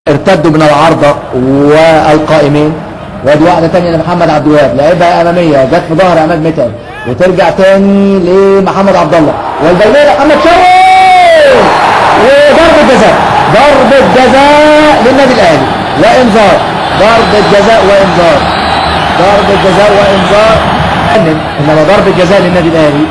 ارتدوا من العارضة والقائمين. وادي واحدة تانية لمحمد عبد الوهاب، لعبها أمامية جت في ظهر عماد متعب وترجع تاني لمحمد عبد الله والبينية محمد شوقي وضربة جزاء. ضربة جزاء للنادي الأهلي وإنذار. ضربة جزاء وإنذار. ضربة جزاء وإنذار. إنما ضربة جزاء للنادي الأهلي.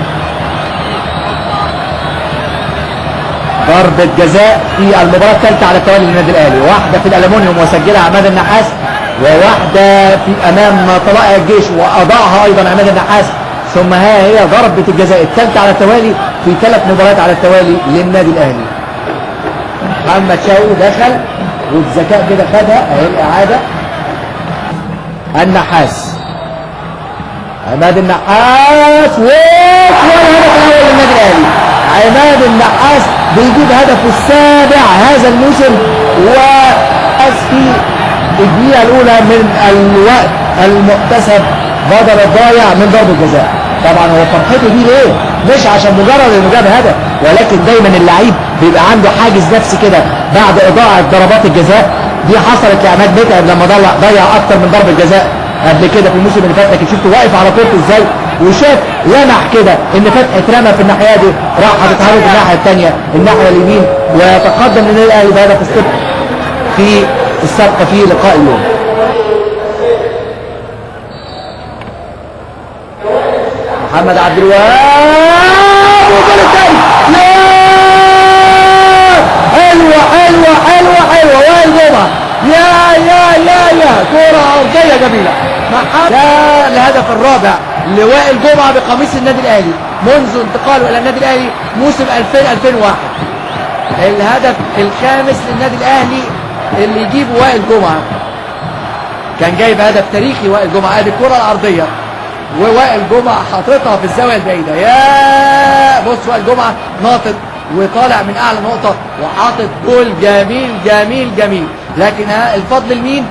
ضربة جزاء في المباراة الثالثة على التوالي للنادي الأهلي، واحدة في الألمونيوم وسجلها عماد النحاس، وواحدة في أمام طلائع الجيش وأضاعها أيضا عماد النحاس، ثم ها هي ضربة الجزاء الثالثة على التوالي في 3 مباريات على التوالي للنادي الأهلي. محمد شوقي دخل وبذكاء كده خدها أهي الإعادة. النحاس، عماد النحاس والهدف الأول للنادي الأهلي. عماد النحاس بيجيب هدفه السابع هذا الموسم، وفاز في الدقيقة الأولى من الوقت المحتسب بدل الضايع من ضربة جزاء. طبعا هو فرحته دي ليه؟ مش عشان مجرد انه جاب هدف، ولكن دايما اللعيب بيبقى عنده حاجز نفسي كده بعد إضاعة ضربات الجزاء. دي حصلت لعماد متعب لما ضيع أكتر من ضربة جزاء قبل كده في الموسم اللي فات، لكن شفته واقف على كورته ازاي وشاف لمح كده ان فتحي اترمى في الناحيه دي، راح هتتحرك الناحيه الثانيه الناحيه اليمين ويتقدم النادي الاهلي بهدف الصفر في السبق في لقاء اليوم. محمد عبد الوهاب والجول الثاني. حلوه حلوه حلوه حلوه وائل جمعه. يا كرة أرضية جميلة. ده الهدف الرابع لوائل جمعة بقميص النادي الأهلي منذ انتقاله إلى النادي الأهلي موسم 2000-2001. الهدف الخامس للنادي الأهلي اللي يجيبه وائل جمعة. كان جايب هدف تاريخي وائل جمعة. ادي الكرة العرضية ووائل جمعة حاططها في الزاوية البعيدة. يا بص وائل جمعة ناطط وطالع من أعلى نقطة وحاطط جول جميل جميل جميل، لكن الفضل لمين؟